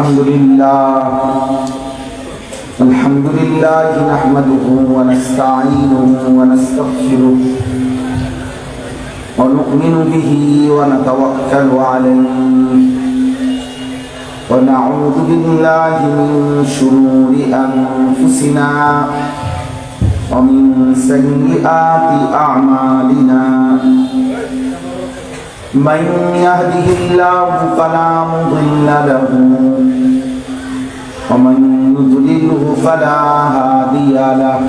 الحمد لله نحمده ونستعينه ونستغفره ونؤمن به ونتوكل عليه ونعوذ بالله من شرور أنفسنا ومن سيئات أعمالنا من يهده الله فلا مضل له ومن يضلله فلا هادي له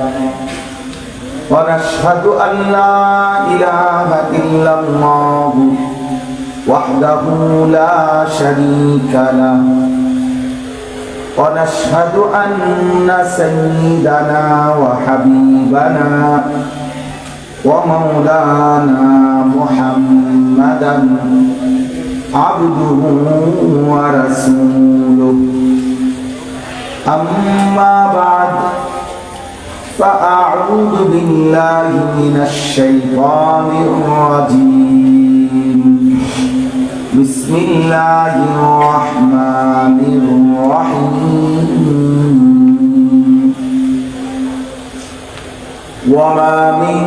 ونشهد أن لا إله إلا الله وحده لا شريك له ونشهد أن سيدنا وحبيبنا ومولانا محمدا عبده ورسوله أما بعد فأعوذ بالله من الشيطان الرجيم بسم الله الرحمن الرحيم وما من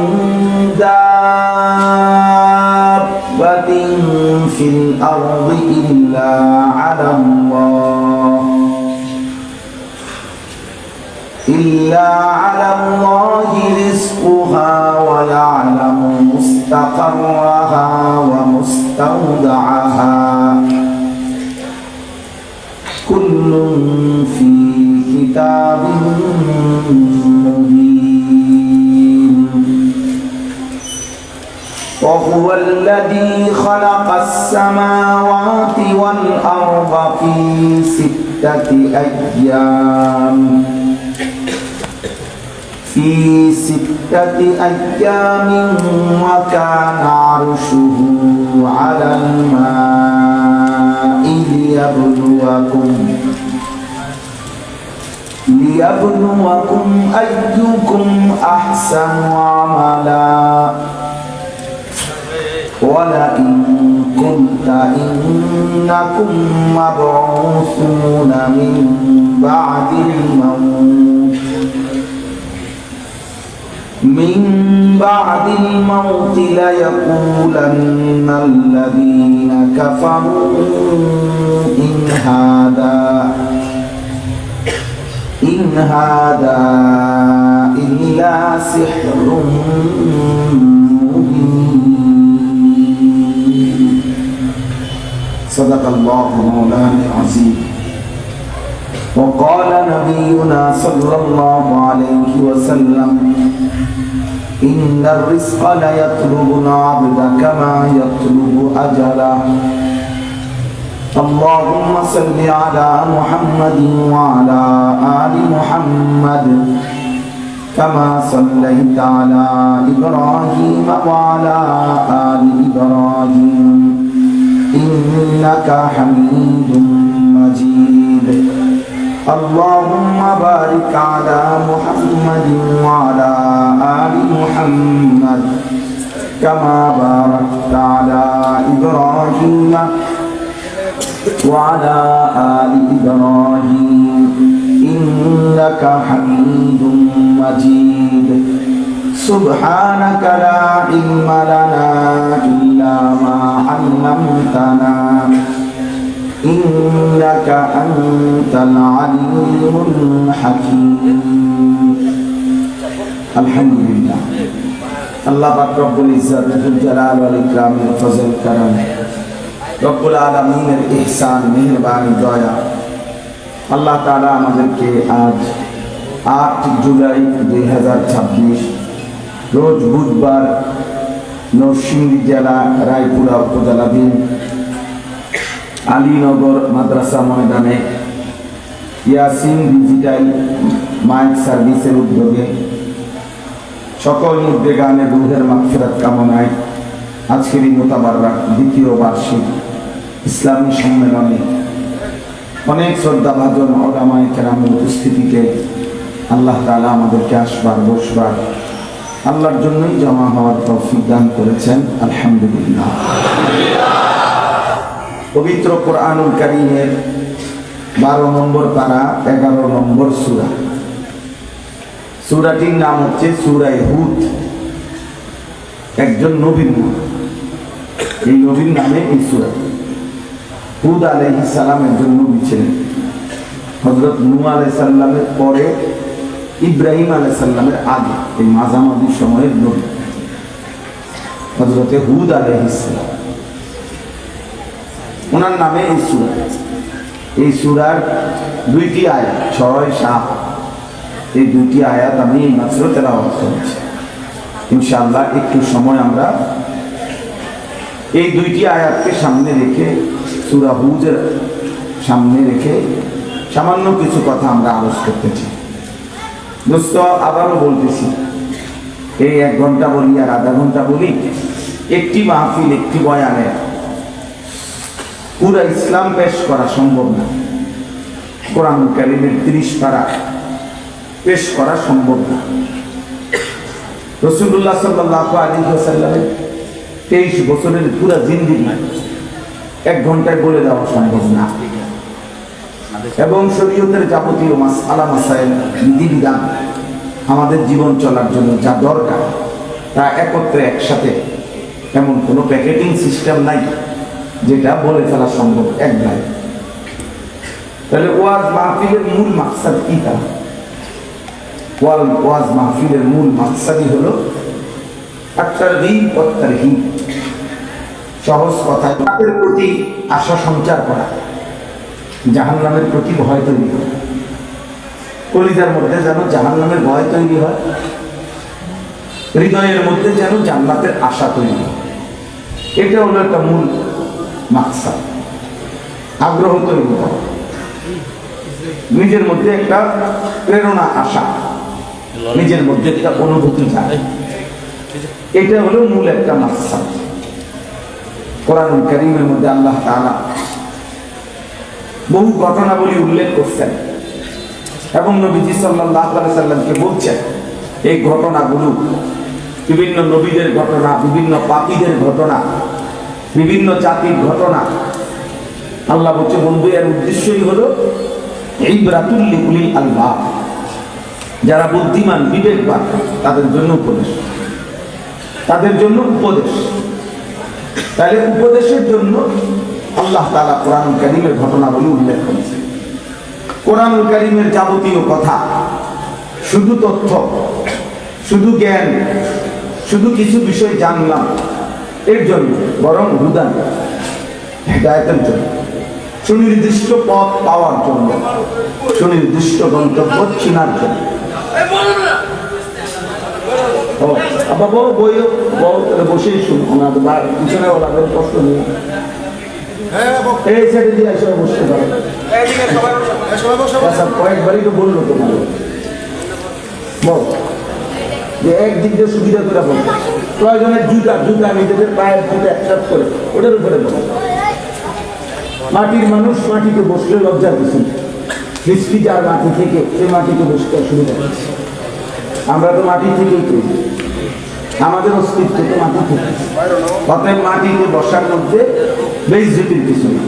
دابة في الأرض إلا على الله رزقها ويعلم مستقرها ومستودعها كل في كتاب مبين وهو الذي خلق السماوات والأرض في 6 أيام وكان عرشه على الماء ليبلوكم أيكم أحسن عملا ولئن قلت إنكم مبعوثون من بعد الموت ليقولن الذين كفروا إن هذا إلا سحر مبين صدق الله مولانا العظيم وقال نبينا صلى الله عليه وسلم إن الرزق ليطلب العبد كما يطلب أجله اللهم صل على محمد وعلى آل محمد كما صليت على إبراهيم وعلى آل إبراهيم إنك حميد مجيد اللهم بارك على محمد وعلى آل محمد كما باركت على إبراهيم وعلى آل إبراهيم إنك حميد مجيد سبحانك لا علم لنا إلا ما علمتنا إنك أنت العليم الحكيم الحمد لله الله رب العزة ذو الجلال والإكرام والفضل والكرم রব্বুল আলামিনের ইহসান মেহেরবানি দয়া আল্লাহ তাআলা আমাদেরকে আজ 8 জুলাই 2026 রোজ বুধবার নরসিংদী জেলা রায়পুরা উপজেলাধীন আলীনগর মাদ্রাসা ময়দানে ইয়াসিন ডিজিটাল মাইক সার্ভিসের উদ্যোগে সকল মুদ্দেগানের রুহের মাগফিরাত কামনায় আজকের এই মোতাবারক দ্বিতীয় বার্ষিক ইসলামী সম্মেলনে অনেক শ্রদ্ধাভাজন উলামায়ে কেরামের উপস্থিতিতে আল্লাহ তাআলা আমাদেরকে আসবার বসবার আল্লাহর জন্যই জমা হওয়ার তৌফিক দান করেছেন আলহামদুলিল্লাহ। পবিত্র কোরআনুল কারীমের 12 নম্বর পারা 11 নম্বর সূরা। সূরাটির নাম হচ্ছে সূরা হুদ। একজন নবীর নাম, এই নবীর নামে এই সূরা। হুদ আলাইহিস সালাম একজন নবী ছিলেন। হযরত নূহ আলাইহিস সালামের পরে ইব্রাহিম আলাইহিস সালামের আগে, এই মাঝামাঝি সময়ের নবী হযরত হুদ আলাইহিস সালাম, ওনার নামে এই সূরা। এই সূরার 2টি আয়াত 6, 7, এই 2টি আয়াত আমি মাত্র তেলাওয়াত করেছি। ইনশাআল্লাহ একটু সময় আমরা এই 2টি আয়াতকে সামনে রেখে, সূরা হুদের সামনে রেখে সামান্য কিছু কথা আমরা আলোচনা করতে চাই। দোস্ত, আবারও বলতেছি, এই 1 ঘন্টা বলি আর আধা ঘন্টা বলি, একটি মাহফিল, একটি বয়ানে পুরো ইসলাম পেশ করা সম্ভব না। কোরআন কারীমের 30 পারা পেশ করা সম্ভব না। রাসূলুল্লাহ সাল্লাল্লাহু আলাইহি ওয়াসাল্লামের 23 বছরের পুরো জিন্দেগি 1 ঘন্টায় বলে দেওয়া সম্ভব না। এবং শরীয়তের যাবতীয় মাসআলা মাসাইল, বিধিবিধান আমাদের জীবন চলার জন্য যা দরকার তা একত্রে একসাথে, এমন কোনো প্যাকেটিং সিস্টেম নাই যেটা বলে ফেলা সম্ভব একবারে। তাহলে ওয়াজ মাহফিলের মূল মাকসাদ কি? তা ওয়াজ মাহফিলের মূল মাকসাদই হলো আত-তারগীব ওয়াত তারহীব, সহজ কথায় তাদের প্রতি আশা সঞ্চার করা, জাহান্নামের প্রতি ভয় তৈরি করা। কলিজার মধ্যে যেন জাহান্নামের ভয় তৈরি হয়, হৃদয়ের মধ্যে যেন জান্নাতের আশা তৈরি হয়। এটা হলো একটা মূল মাকসাদ। আগ্রহ তৈরি করা, নিজের মধ্যে একটা প্রেরণা আসা, নিজের মধ্যে একটা অনুভূতি যায়, এটা হলো মূল একটা মাকসাদ। কোরআনুল কারীমের মধ্যে আল্লাহ তাআলা বহু ঘটনাবলী উল্লেখ করছেন এবং নবীজি সাল্লাল্লাহু আলাইহি সাল্লামকে বলছেন এই ঘটনাগুলো বিভিন্ন নবীদের ঘটনা, বিভিন্ন পাপীদের ঘটনা, বিভিন্ন জাতির ঘটনা। আল্লাহ বলছে, বন্ধু, এর উদ্দেশ্যই হলো ইবরাতুল লিউলিল আলবাব, যারা বুদ্ধিমান বিবেকবান তাদের জন্য উপদেশ, তাদের জন্য উপদেশ। তাহলে উপদেশের জন্য আল্লাহ তাআলা কোরআনুল কারীমের ঘটনাবলী উল্লেখ করেছেন। কোরআনুল কারীমের যাবতীয় কথা শুধু তথ্য, শুধু জ্ঞান, শুধু কিছু বিষয় জানলাম এর জন্য, বরং হুদান, হিদায়াতের জন্য, সুনির্দিষ্ট পথ পাওয়ার জন্য, সুনির্দিষ্ট গন্তব্য চেনার জন্য। বসেই শুনুন, পিছনে ওনাদের কষ্ট নেই। এই সাইডে দিয়ে এসে বসতে পারে, কয়েকবারই তো বললো তোমার বল যে একদিক দিয়ে সুবিধা করে বল, প্রয়োজনের জুতা নিজেদের পায়ের জুতা একসাথে করে ওটার উপরে বল। মাটির মানুষ মাটিতে বসলে লজ্জার কিছু, সৃষ্টি যার মাটি থেকে, সে মাটিতে বসতে অসুবিধা হচ্ছে। আমরা তো মাটি থেকেই তৈরি, আমাদের অস্তিত্ব তো মাটি থেকে। অতএব মাটিতে বসার মধ্যে বেইজ্জতির কিছু নেই।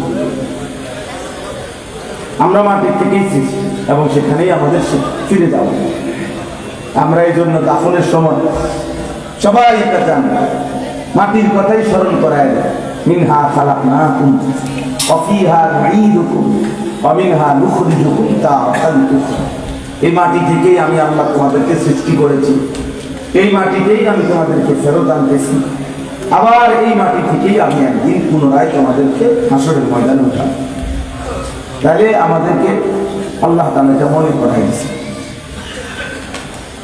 আমরা মাটির থেকেই সৃষ্টি এবং সেখানেই আমাদের ফিরে যাওয়া। আমরা এই জন্য দাফনের সময় সবাই এটা জানি, মাটির কথাই স্মরণ করায় দেয়। মিনহা খালাকনাকুম ওয়া ফিহা নুঈদুকুম ওয়া মিনহা নুখরিজুকুম তারাতান উখরা। এই মাটি থেকেই আমি আল্লাহ তোমাদেরকে সৃষ্টি করেছি, এই মাটিতেই আমি তোমাদেরকে ফেরত আনতেছি, আবার এই মাটি থেকেই আমি একদিন পুনরায় তোমাদেরকে হাসরের ময়দানে উঠাব। তাহলে আমাদেরকে আল্লাহ তাআলা এটা মনে করাই দিয়েছে।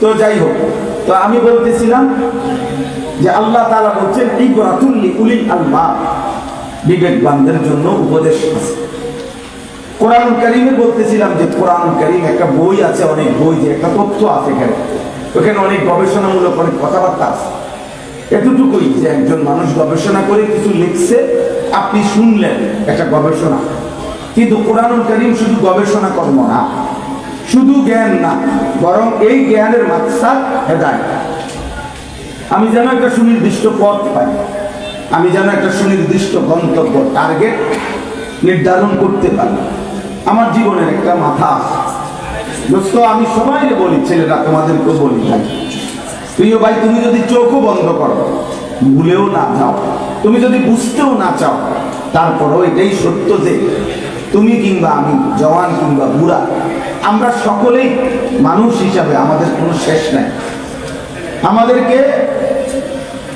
তো যাই হোক, তো আমি বলতেছিলাম যে আল্লাহ তাআলা বলছেন ইবরাতুল লিউলিল আলবাব, বিবেকবানদের জন্য উপদেশ আছে। কোরআনুল কারীমে বলতেছিলাম যে কোরআনুল কারীম একটা বই আছে, অনেক বই, যে একটা তথ্য আছে এখানে, ওখানে অনেক গবেষণামূলক অনেক কথাবার্তা আছে। এতটুকুই যে একজন মানুষ গবেষণা করে কিছু লিখছে, আপনি শুনলেন একটা গবেষণা। কিন্তু কোরআনুল কারীম শুধু গবেষণা কর্ম না, শুধু জ্ঞান না, বরং এই জ্ঞানের মাকসাদ হেদায়েত। আমি যেন একটা সুনির্দিষ্ট পথ পাই, আমি যেন একটা সুনির্দিষ্ট গন্তব্য, টার্গেট নির্ধারণ করতে পারি, আমার জীবনের একটা মাথা আছে দোস্ত, আমি সবাই বলি, ছেলেরা তোমাদেরকেও বলি, ভাই প্রিয় ভাই, তুমি যদি চোখও বন্ধ করো, ভুলেও না যাও, তুমি যদি বুঝতেও না চাও, তারপরও এটাই সত্য যে তুমি কিংবা আমি, জওয়ান কিংবা বুড়া, আমরা সকলেই মানুষ হিসাবে আমাদের কোনো শেষ নাই।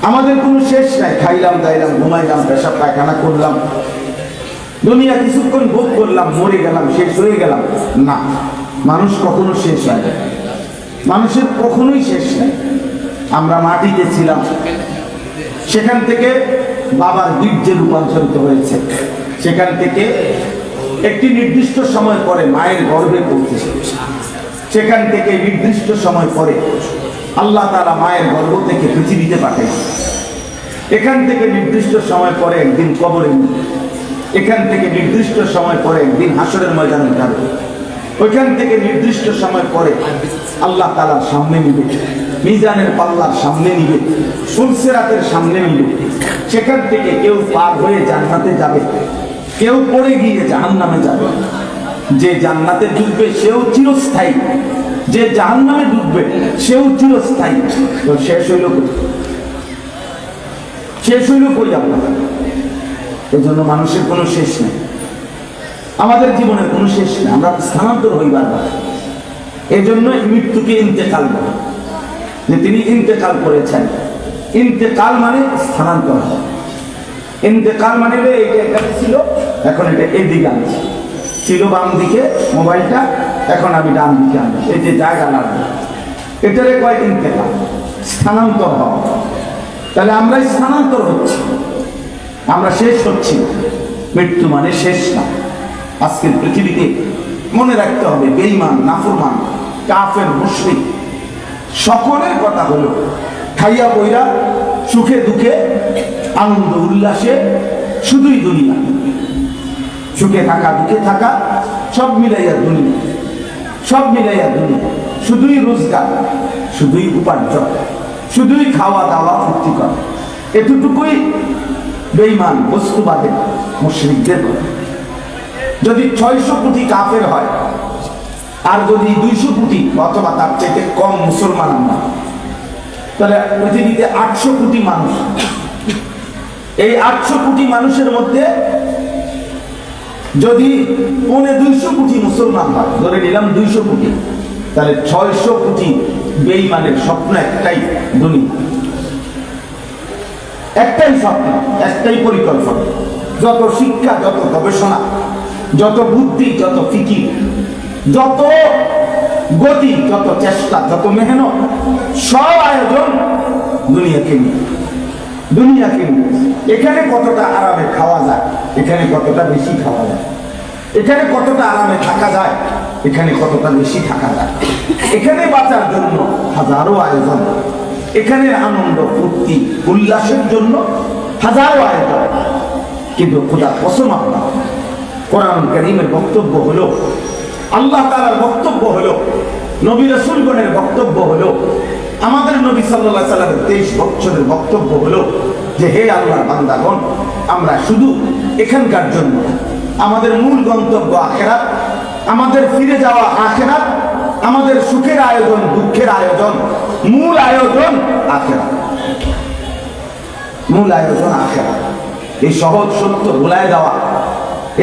আমাদের কোনো শেষ নাই। খাইলাম, দাইলাম, ঘুমাইলাম, পেশাব পায়খানা করলাম, দুনিয়া কিছুক্ষণ ভোগ করলাম, মরে গেলাম, শেষ হয়ে গেলাম না। মানুষ কখনো শেষ হয় না, মানুষের কখনোই শেষ নাই। আমরা মাটিতে ছিলাম, সেখান থেকে বাবার বীর্যে রূপান্তরিত হয়েছে, সেখান থেকে একটি নির্দিষ্ট সময় পরে মায়ের গর্ভে পড়তেছে, সেখান থেকে নির্দিষ্ট সময় পরে আল্লাহ তাআলা মায়ের গর্ভ থেকে পৃথিবীতে পাঠাইছে, এখান থেকে নির্দিষ্ট সময় পরে একদিন কবরে নিবে, এখান থেকে নির্দিষ্ট সময় পরে একদিন হাসরের ময়দানে যাবে, ওইখান থেকে নির্দিষ্ট সময় পরে আল্লাহ তাআলার সামনে নিবে, মিজানের পাল্লার সামনে নিবে, ফুলসিরাতের সামনে নিবে। সেখান থেকে কেউ পার হয়ে জান্নাতে যাবে, কেউ পড়ে গিয়ে জাহান্নামে যাবে। যে জান্নাতে ঢুকবে সেও চিরস্থায়ী, যে জাহান্নামে ঢুকবে সেও চিরস্থায়ী। তো শেষ হইল কই আপনার? এই জন্য মানুষের কোনো শেষ নেই, আমাদের জীবনের কোনো শেষ নেই, আমরা স্থানান্তর হইবার। এই জন্য মৃত্যুকে ইন্তেকাল বলে, যে তিনি ইন্তেকাল করেছেন। ইন্তেকাল মানে স্থানান্তর। ইন্তেকাল মানে এইটা এখানে ছিল, এখন এটা এদিকে আনছে, ছিল বাম দিকে মোবাইলটা, এখন আমি ডান দিকে আনছি, এই যে জায়গা লাগবে, এটারে কয় ইন্তেকাল, স্থানান্তর হওয়া। তাহলে আমরাই স্থানান্তর হচ্ছি, আমরা শেষ হচ্ছি। মৃত্যু মানে শেষ না। আজকের পৃথিবীতে মনে রাখতে হবে, বেঈমান, নাফরমান, কাফের, মুশরিক সকলের কথা হলো খাইয়া বইরা, সুখে দুঃখে, আনন্দ উল্লাসে, শুধুই দুনিয়া, সুখে থাকা, দুঃখে থাকা, সব মিলাইয়া দুনিয়া, সব মিলাইয়া দুনিয়া, শুধুই রোজগার, শুধুই উপার্জন, শুধুই খাওয়া দাওয়া, ফুর্তি করা। এতটুকুই বেঈমান, বস্তুবাদী মুশরিকদের কথা। যদি 600 কোটি কাফের হয়, আর যদি 200 কোটি অথবা তার চাইতে কম মুসলমান আমরা, তাহলে পৃথিবীতে 800 কোটি মানুষ। এই 800 কোটি মানুষের মধ্যে যদি 250 কোটি মুসলমান হয়, ধরে নিলাম 200 কোটি, তাহলে 600 কোটি বেঈমানের স্বপ্ন একটাই, দুনিয়া, একটাই স্বপ্ন, একটাই পরিকল্পনা। যত শিক্ষা, যত গবেষণা, যত বুদ্ধি, যত ফিকির, যত গতি, যত চেষ্টা, যত মেহনত, সব আয়োজন দুনিয়াকে নিয়ে, দুনিয়াকে নিয়ে। এখানে কতটা আরামে খাওয়া যায়, এখানে কতটা বেশি খাওয়া যায়, এখানে কতটা আরামে থাকা যায়, এখানে কতটা বেশি থাকা যায়। এখানে বাঁচার জন্য হাজারো আয়োজন, এখানে আনন্দ, ফুর্তি, উল্লাসের জন্য হাজারো আয়োজন। কিন্তু খোদা কসম, আপনার কোরআন কারীমের বক্তব্য হলো, আল্লাহ তাআলার বক্তব্য হলো, নবী রাসূলগণের বক্তব্য হলো, আমাদের নবী সাল্লাল্লাহু আলাইহি সাল্লামের 23 বছরের বক্তব্য হলো যে হে আল্লাহর বান্দাগণ, আমরা শুধু এখানকার জন্য, আমাদের মূল গন্তব্য আখিরাত, আমাদের ফিরে যাওয়া আখিরাত, আমাদের সুখের আয়োজন, দুঃখের আয়োজন, মূল আয়োজন আখিরাত, মূল আয়োজন আখিরাত। এই সহজ সত্য ভুলায় দেওয়া,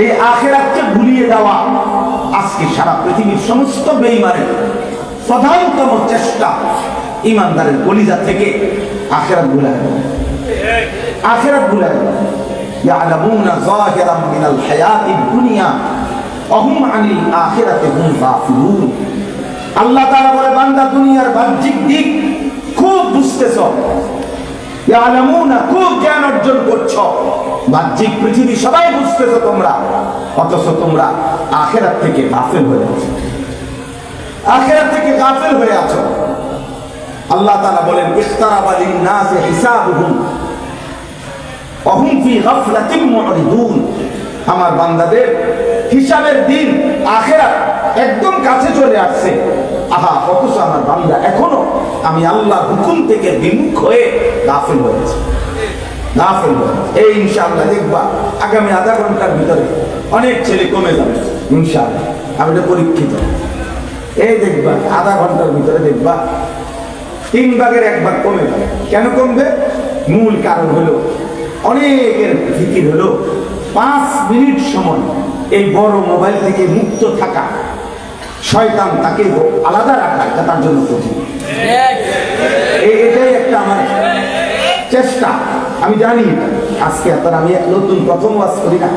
এই আখিরাতকে ভুলিয়ে দেওয়া আজকে সারা পৃথিবীর সমস্ত বেঈমানের প্রধানতম চেষ্টা। ইমানদারের কলিজা থেকে আখিরাত ভুলায় দেওয়া, আখিরাত ভুলায় দেওয়া। ইয়ালামুনা যাহিরাম মিনাল হায়াতিদ দুনিয়া ওয়া হুম আনিল আখিরাতি হুম গাফিলুন। আল্লাহ তাআলা বলে, বান্দা দুনিয়ার বাহ্যিক দিক খুব বুঝতেছো, ইয়ালামুনা, খুব জ্ঞান অর্জন করছো, বাহ্যিক পৃথিবী সবাই বুঝতেছো তোমরা, অথচ তোমরা আখিরাত থেকে গাফিল হয়ে আছো, আখিরাত থেকে গাফিল হয়ে আছো। আল্লাহ তাআলা বলেন, ইখতারাবা লিন-নাসি হিসাবুহুম ওয়া হুম ফি গাফলাতিন মুরিদুন। আমার বান্দাদের হিসাবের দিন, আখিরাত একদম কাছে চলে আসছে, আহা, অথচ আমার বান্দা এখনো আমি আল্লাহর হুকুম থেকে বিমুখ হয়ে গাফিল হয়েছে, গাফিল হয়েছে। এই ইনশাআল্লাহ দেখবা আগামী আধা ঘন্টার ভিতরে অনেক ছেলে কমে যাবে, ইনশাআল্লাহ আমি এটা পরীক্ষিত। এই দেখবা আধা ঘন্টার ভিতরে দেখবা 3 ভাগের 1 ভাগ কমে যাবে। কেন কমবে? মূল কারণ হলো অনেকের ফিকির হলো 5 মিনিট সময় এই বড় মোবাইল থেকে মুক্ত থাকা, শয়তান তাকে আলাদা রাখা, এটা তার জন্য কঠিন। এটাই একটা আমার চেষ্টা। আমি জানি আজকে আপনার আমি নতুন প্রথম ওয়াজ করি না,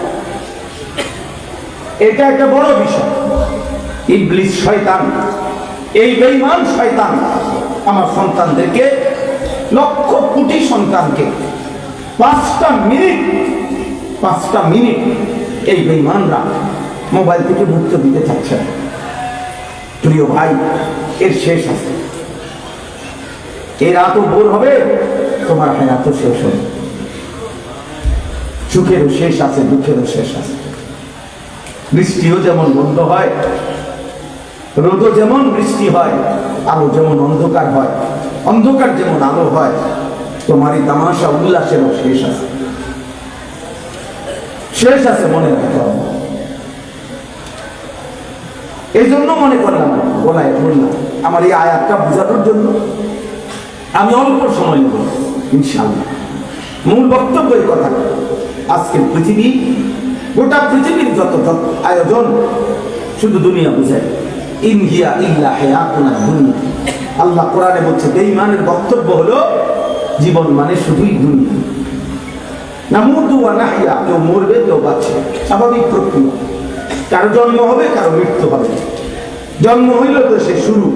এটা একটা বড় বিষয়। ইবলিস শয়তান, এই বেঈমান শয়তান আমার সন্তানদেরকে, লক্ষ কোটি সন্তানকে 5টা মিনিট এই বেঈমানরা মোবাইল থেকে মুক্ত দিতে চাচ্ছে না। প্রিয় ভাই, এর শেষ আছে। এর রাতও ভোর হবে, তোমার হায়াতও শেষ হবে। সুখেরও শেষ আছে, দুঃখেরও শেষ আছে। বৃষ্টিও যেমন বন্ধ হয়, রোদও যেমন বৃষ্টি হয়, আলো যেমন অন্ধকার হয়, অন্ধকার যেমন আলো হয়, তোমারই তামাশা উল্লাসেরও শেষ আছে। শেষ আছে, মনে রাখতে হবে। এই জন্য মনে করলাম বলাই বললাম আমার এই আয়াতটা বোঝানোর জন্য আমি অল্প সময় নেব ইনশাআল্লাহ। মূল বক্তব্যের কথা, আজকের পৃথিবী, গোটা পৃথিবীর যত আয়োজন শুধু দুনিয়া বুঝায়। ইন হিয়া ইল্লা হায়াতুনা দুনিয়া। আল্লাহ কোরআনে বলছে বেঈমানের বক্তব্য হলো জীবন মানে শুধুই দুনিয়া। নামুতু ওয়া নাহইয়া, কেউ মরবে কেউ বাঁচবে, স্বাভাবিক প্রক্রিয়া। কারো জন্ম হবে, কারো মৃত্যু হবে। জন্ম হইল তো সে শুরু,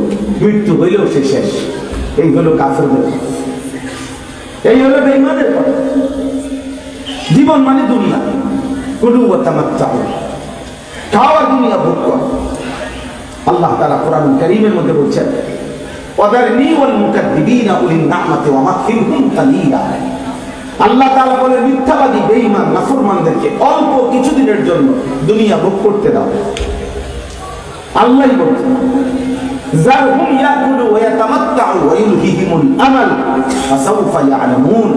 মৃত্যু হইলেও সে শেষ। এই হলো কাফেরদের, এই হলো বেঈমানের কথা। জীবন মানে দুনিয়া, কুলু ওয়া তামাত্তাউ, খাওয়া দুনিয়া ভোগ কর। আল্লাহ তাআলা কোরআন কারীমের মধ্যে বলছেন ওয়াদারনি ওয়াল মুকাদ্দিবিনা উলিন নি'মাতি ওয়া মাহফিরহুম কালিলা। আল্লাহ তাআলা বলেন মিথ্যাবাদী বেঈমান নাফরমানদেরকে অল্প কিছুদিনের জন্য দুনিয়া ভোগ করতে দাও। আল্লাহই বলেন যারহুম ইয়াকুলু ওয়া ইয়াতামাত্তাউ ওয়া ইলহিহিমুল আমাল ফাসাউফা ইয়ালামুন।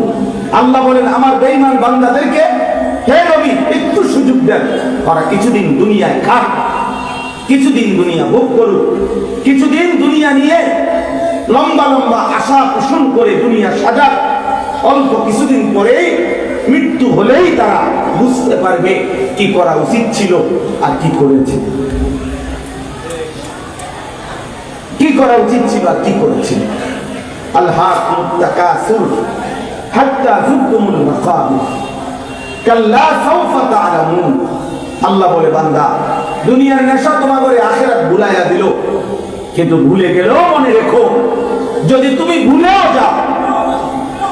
আল্লাহ বলেন আমার বেঈমান বান্দাদেরকে, হে নবী একটু সুযোগ দেন, ওরা কিছুদিন দুনিয়ায় খাক, কিছুদিন দুনিয়া ভোগ করুক, কিছুদিন দুনিয়া নিয়ে লম্বা লম্বা আশা পোষণ করে দুনিয়া সাজাক। অল্প কিছুদিন পরেই মৃত্যু হলেই তারা বুঝতে পারবে কি করা উচিত ছিল আর কি করেছে, কি করা উচিত ছিল আর কি করেছে। আলহাকুমুত তাকাসুর হাত্তা যুরতুমুল মাকাবির কাল্লা সাউফা তা'লামুন। আল্লাহ বলে বান্দা দুনিয়ার নেশা তোমাকে আখিরাত ভুলাইয়া দিল, কিন্তু ভুলে গেলেও মনে রেখো যদি তুমি ভুলেও যাও,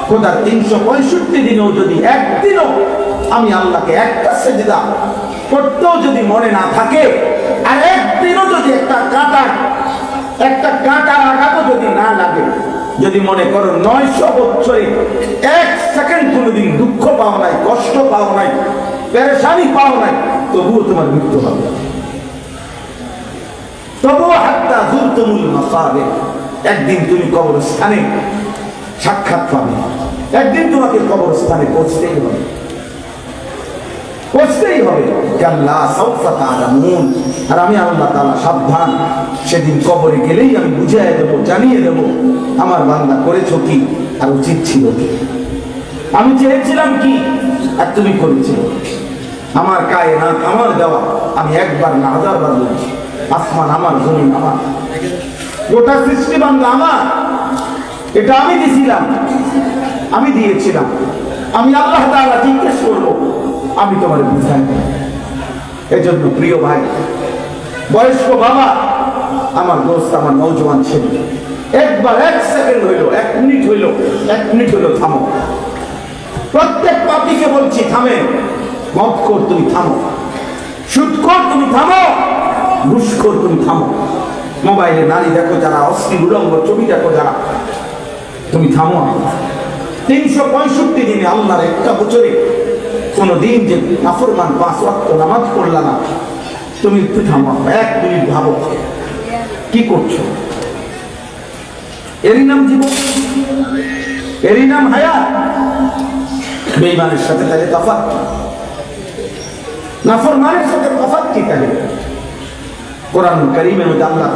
খোদা 365 দিনেও যদি একদিনও আমি আল্লাহকে একটা সেজদা করতেও যদি মনে না থাকে, আর একদিনও যদি একটা কাঁটা আঘাতও যদি না লাগে, যদি মনে করো 900 বছরে 1 সেকেন্ড কোনোদিন দুঃখ পাও নাই, কষ্ট পাও নাই, পেরেশানি পাও নাই, তবুও তোমার মৃত্যু হবে। তবুও হাত্তা যুরতুমুল মাকাবির, একদিন তুমি কবরস্থানে সাক্ষাৎ পাবে, একদিন তোমাকে কবরস্থানে পৌঁছতেই হবে, পৌঁছতেই হবে। কাল্লা সাউফা তা'লামুন। আর আমি আল্লাহ তাআলা সাবধান, সেদিন কবরে গেলেই আমি বুঝিয়ে দেব, জানিয়ে দেব আমার বান্দা করেছো কি আর উচিত ছিল কি, আমি চেয়েছিলাম কি আর তুমি করেছো। আমার কায়নাত আমার দেওয়া, আমি একবার না 1000 বার বলছি। আসমান আমার, জমিন আমার, গোটা সৃষ্টি বাংলা আমার। এটা আমি দিয়েছিলাম, আমি দিয়েছিলাম। আমি আল্লাহ তাআলা জিজ্ঞেস করবো, আমি তোমার বুঝাই। এজন্য প্রিয় ভাই, বয়স্ক বাবা, আমার দোস্ত, আমার নওজোয়ান ছেলে, একবার 1 সেকেন্ড হইল, 1 মিনিট হইল, 1 মিনিট হইল থামো। প্রত্যেক পাপীকে বলছি থামে। মদখোর তুমি থামো, সুদখোর তুমি থামো, ঘুষখোর তুমি থামো, মোবাইলে নারী দেখো যারা, অশ্লীল উলঙ্গ ছবি দেখো যারা, তুমি থামো। 365 দিনে আল্লাহর একটা বছরে কোনো দিন যে নাফরমান 5 ওয়াক্ত নামাজ পড়লা না, তুমি একটু থামো, 1 মিনিট ভাবো কি করছো। এরই নাম জীবন, এরই নাম হায়াত। বেঈমানের সাথে তাহলে তফাৎ, নাফরমানের সাথে তফাৎ কি? তাহলে কোরআন কারীমের মধ্যে আল্লাহ